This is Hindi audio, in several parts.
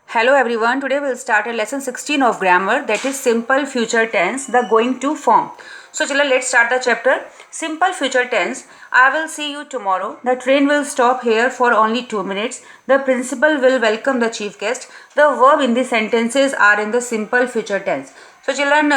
Hello everyone, today we'll start a lesson 16 of grammar, that is simple future tense, the going to form. So chalo, let's start the chapter. Simple future tense. I will see you tomorrow. The train will stop here for only 2 minutes. The principal will welcome the chief guest. The verb in the sentences are in the simple future tense. So children,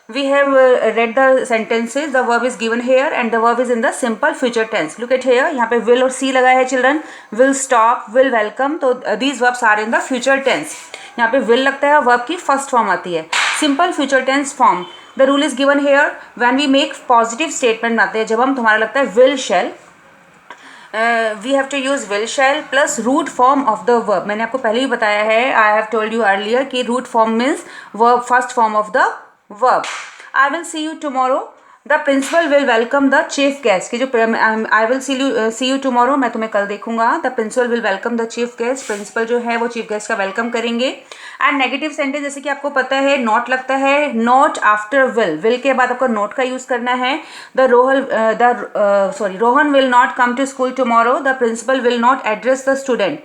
we have read the sentences. The verb is given here and the verb is in the simple future tense. Look at here, यहाँ पे will और see लगा है children. Will stop, will welcome. तो these verbs are in the future tense. यहाँ पे will लगता है, verb की first form आती है. Simple future tense form. The rule is given here. When we make positive statement आते हैं, जब हम तुम्हारा लगता है will shall, we have to use will shall plus root form of the verb. मैंने आपको पहले ही बताया है, I have told you earlier कि root form means verb, first form of the verb. I will see you tomorrow. The principal will welcome the chief guest. कि जो I will see you tomorrow, मैं तुम्हें कल देखूंगा. The principal will welcome the chief guest. Principal जो है वो chief guest का welcome करेंगे. एंड नेगेटिव सेंटेंस जैसे कि आपको पता है नॉट लगता है, नॉट आफ्टर विल के बाद आपको नोट का यूज करना है. Rohan will not come to school tomorrow. The principal will not address the student.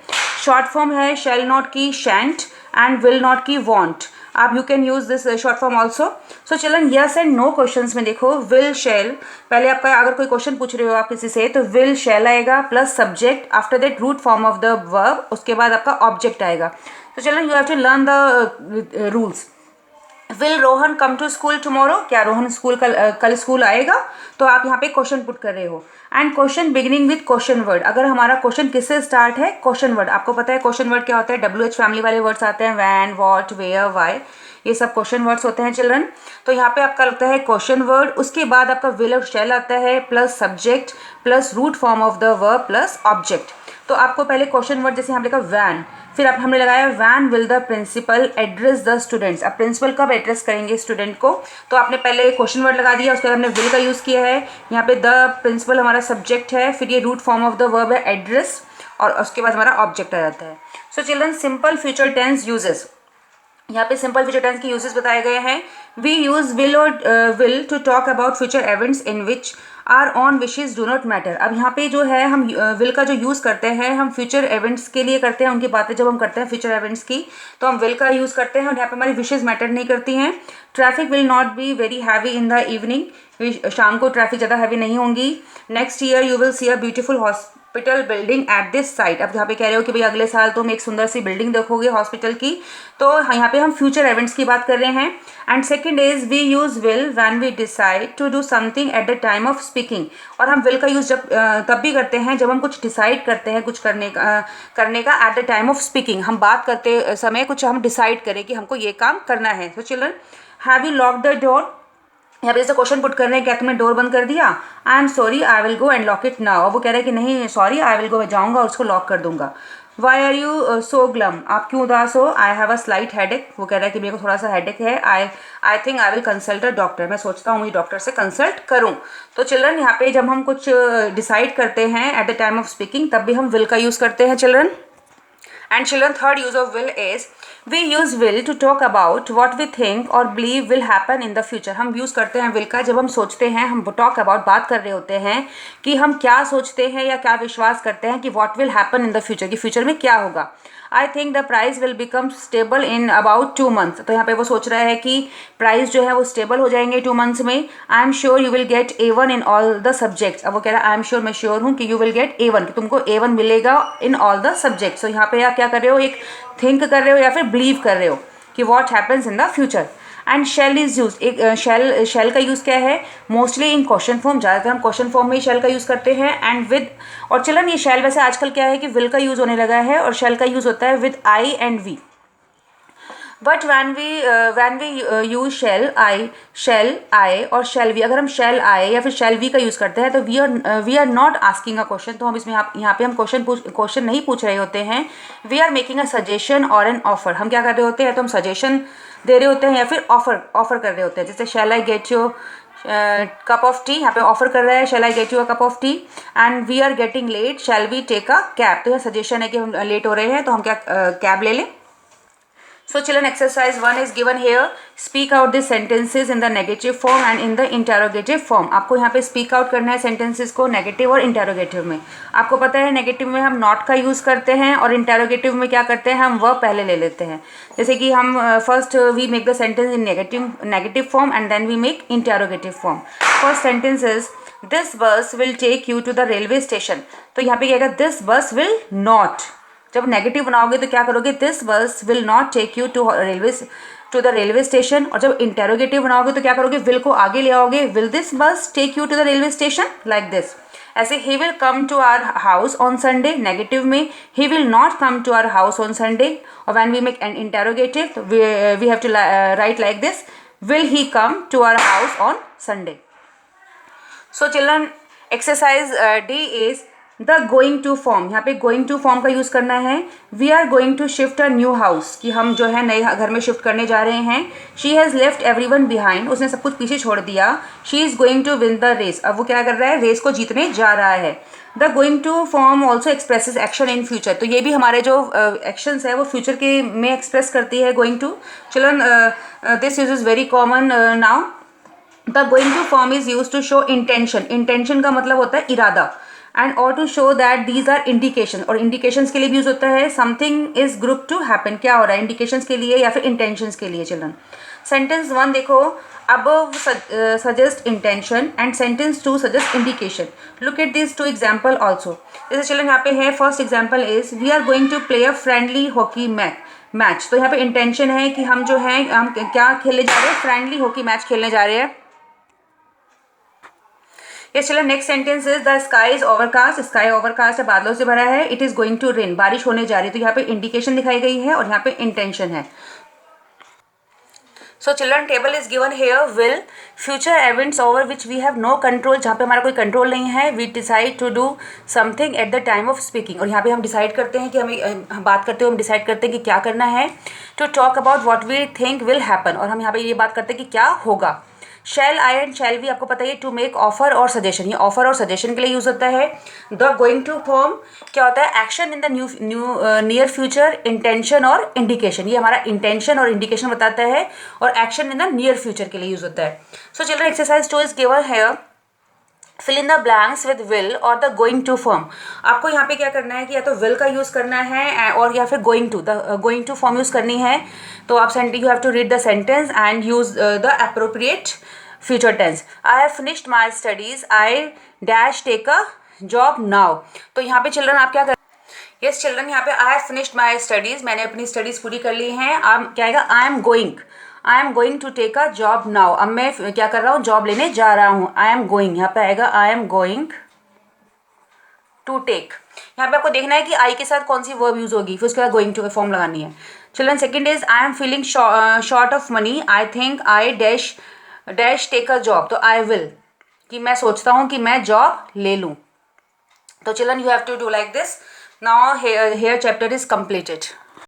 Short form है शैल नॉट की शैंट एंड विल नॉट की वॉन्ट. आप you can use this short form also. So children, yes and no questions में देखो विल शैल, पहले आपका अगर कोई क्वेश्चन पूछ रहे हो आप किसी से तो विल शैल आएगा plus subject, after that root form of the verb, उसके बाद आपका ऑब्जेक्ट आएगा. So children, you have to learn the rules. Will Rohan come to school tomorrow? क्या रोहन कल स्कूल आएगा? तो आप यहाँ पे क्वेश्चन पुट कर रहे हो. And question beginning with question word. अगर हमारा क्वेश्चन किससे स्टार्ट है? Question word. आपको पता है क्वेश्चन वर्ड क्या होता है? WH फैमिली वाले वर्ड्स आते हैं, वैन, वॉट, वेयर, वाई, ये सब क्वेश्चन वर्ड्स होते हैं चिल्ड्रन. तो यहाँ पे आपका लगता है क्वेश्चन वर्ड, उसके बाद आपका विल और शैल आता है plus subject plus root form of the verb plus object. तो आपको पहले क्वेश्चन वर्ड जैसे यहाँ लिखा वैन, फिर आप हमने लगाया when will the principal address the students. अब प्रिंसिपल कब एड्रेस करेंगे स्टूडेंट को? तो आपने पहले क्वेश्चन वर्ड लगा दिया, उसके बाद हमने विल का यूज़ किया है. यहाँ पे द प्रिंसिपल हमारा सब्जेक्ट है, फिर ये root form of the verb है एड्रेस, और उसके बाद हमारा ऑब्जेक्ट आ जाता है. So children, simple future tense uses. यहाँ पे सिंपल फ्यूचर टेंस के यूजेस बताए गए हैं. वी यूज विल और will to talk about future events in which our own wishes do not matter. अब यहाँ पे जो है हम विल का जो यूज़ करते हैं हम फ्यूचर इवेंट्स के लिए करते हैं. उनकी बातें जब हम करते हैं फ्यूचर इवेंट्स की तो हम विल का यूज़ करते हैं और यहाँ पे हमारी विशेज मैटर नहीं करती हैं. Traffic will not be very heavy in the evening. शाम को ट्रैफिक ज़्यादा हैवी नहीं होंगी. Next year you will see a beautiful hospital building at this site. अब यहाँ पे कह रहे हो कि भाई अगले साल तुम एक सुंदर सी बिल्डिंग देखोगे हॉस्पिटल की. तो यहाँ पे हम फ्यूचर इवेंट्स की बात कर रहे हैं. And second is we use will when we decide to do something at the time of speaking. और हम विल का यूज तब भी करते हैं जब हम कुछ डिसाइड करते हैं कुछ करने का eight the time of speaking. हम बात करते समय कुछ हम डिसाइड करें कि हमको ये काम करना है. So children, have you lock the door. यहाँ पे जैसे क्वेश्चन पुट कर रहे हैं, क्या तुमने डोर बंद कर दिया? I am sorry I will go and lock it now. अब वो कह रहे हैं कि नहीं सॉरी आई विल गो, मैं जाऊँगा और उसको लॉक कर दूंगा. Why are you so glum. आप क्यों उदास हो? I have a slight headache. वो कह रहा है कि मेरे को थोड़ा सा हेडेक है. आई think I will consult a doctor. मैं सोचता हूँ मुझे डॉक्टर से कंसल्ट करूँ. तो चिल्ड्रन, यहाँ पे जब हम कुछ डिसाइड करते हैं eight the time of speaking तब भी हम विल का यूज़ करते हैं children. And children, third use of will is we use will to talk about what we think or believe will happen in the future. हम यूज़ करते हैं will का जब हम सोचते हैं, हम talk about बात कर रहे होते हैं कि हम क्या सोचते हैं या क्या विश्वास करते हैं कि what will happen in the future, कि फ्यूचर में क्या होगा. I think the price will become stable in about 2 months. तो यहाँ पे वो सोच रहा है कि प्राइस जो है वो स्टेबल हो जाएंगे 2 months में. I am sure you will get A1 in all the subjects. अब वो कह रहा है आई एम श्योर, मैं श्योर हूँ कि यू विल गेट A1, कि तुमको A1 मिलेगा इन ऑल द सब्जेक्ट्स. तो यहाँ पे आप क्या कर रहे हो, एक थिंक कर रहे हो या फिर बिलीव कर रहे हो कि what happens in the future. And shall is use. एक शेल का यूज़ क्या है? Mostly in question form. ज़्यादातर हम क्वेश्चन फॉर्म में ही शेल का यूज़ करते हैं. एंड विद, और चिल्ड्रन ये शेल वैसे आजकल क्या है कि विल का यूज़ होने लगा है और शेल का यूज़ होता है with I and we. But when we use shall I और शेल वी, अगर हम शेल आई या फिर शेल वी का यूज़ करते हैं तो we are not asking a question. तो हम इसमें यहाँ पे हम क्वेश्चन नहीं पूछ रहे होते हैं. We are making a suggestion और एन ऑफर. हम क्या कर रहे होते हैं, तो हम सजेशन दे रहे होते हैं या फिर ऑफर कर रहे होते हैं. जैसे shall I get you cup of tea, यहाँ पे ऑफर कर रहा है shall I get you a cup of tea. And we are getting late, shall we take a cab. तो यह सजेशन है कि हम लेट हो रहे हैं तो हम क्या कैब ले लें. So children, exercise 1 is given here. Speak out the sentences in the negative form and in the interrogative form. आपको यहाँ पे speak out करना है sentences को negative और interrogative में. आपको पता है negative में हम not का use करते हैं और interrogative में क्या करते हैं, हम verb पहले ले लेते हैं. जैसे कि हम first we make the sentence in negative form and then we make interrogative form. First sentence is this bus will take you to the railway station. तो यहाँ पे क्या है, this bus will not. जब नेगेटिव बनाओगे तो क्या करोगे, this bus will not take you to the railway station. और जब इंटेरोगेटिव बनाओगे तो क्या करोगे, विल को आगे ले आओगे, will this bus take you to the railway station, like this. ऐसे he will come to our house on Sunday. Negative में he will not come to our house on Sunday. और when we make an interrogative we have to write like this, will he come to our house on Sunday. So children, exercise D is the going to form. यहाँ पे गोइंग टू फॉर्म का यूज़ करना है. We are going to shift a new house, कि हम जो है नए घर में शिफ्ट करने जा रहे हैं. She has left everyone behind. उसने सब कुछ पीछे छोड़ दिया. She is going to win the race. अब वो क्या कर रहा है, रेस को जीतने जा रहा है. The going to form also expresses action in future. तो ये भी हमारे जो एक्शंस है वो फ्यूचर के में एक्सप्रेस करती है going to. Children, this use is very common now. The going to form is use to show intention. Intention का मतलब होता है इरादा. एंड और to show that these are indication. और इंडिकेशंस के लिए भी यूज होता है. Something is group to happen. क्या हो रहा है, इंडिकेशंस के लिए या फिर इंटेंशंस के लिए. चिल्ड्रन, सेंटेंस 1 देखो, above suggest intention and sentence 2 suggest indication. Look at these two example also. जैसे चिल्ड्रन यहाँ पे है, first example is we are going to play a friendly hockey match. तो यहाँ पे इंटेंशन है कि हम जो है हम क्या खेलने जा रहे हैं, फ्रेंडली हॉकी मैच खेलने जा रहे हैं. ये चलो next sentence is the sky is overcast. Sky overcast है, बादलों से भरा है. It is going to rain, बारिश होने जा रही है. तो यहाँ पे इंडिकेशन दिखाई गई है और यहाँ पे इंटेंशन है. So children, table is given here. Will, future events over which we have no control. जहाँ पे हमारा कोई कंट्रोल नहीं है. We decide to do something at the time of speaking. और यहाँ पे हम डिसाइड करते हैं कि हम बात करते हुए हम डिसाइड करते हैं कि क्या करना है. To talk about what we think will happen. और हम यहाँ पे ये बात करते हैं कि क्या होगा. शैल आई एंड शैल वी आपको पता है टू मेक ऑफर और सजेशन. ये ऑफर और सजेशन के लिए यूज होता है. द गोइंग टू फॉर्म क्या होता है, action in the near future, intention और इंडिकेशन. ये हमारा इंटेंशन और इंडिकेशन बताता है और action in the near future के लिए यूज होता है. So children, exercise 2 is given here. Fill in the blanks with will और द गोइंग टू फॉर्म. आपको यहाँ पे क्या करना है कि या तो विल का यूज़ करना है और या फिर गोइंग टू फॉर्म यूज़ करनी है. तो आप you have to read the sentence and use the appropriate future tense. I have finished my studies, I dash take a job now. तो यहाँ पे चिल्ड्रन आप क्या कर, यस चिल्ड्रन, यहाँ पे आई हैव फिनिश्ड माई स्टडीज़, मैंने अपनी स्टडीज़ पूरी कर ली हैं. आप क्या आएगा, I am going to take a job now. अब मैं क्या कर रहा हूँ, जॉब लेने जा रहा हूँ. आई एम गोइंग, यहाँ पे आएगा I am going to take. यहाँ पे आपको देखना है कि आई के साथ कौन सी वर्ब यूज होगी, फिर उसके बाद गोइंग टू फॉर्म लगानी है. Children, second is I am feeling short of money, I think I dash take a job. तो आई विल, कि मैं सोचता हूँ कि मैं जॉब ले लूँ. तो children, you have to do like this. Now here chapter is completed.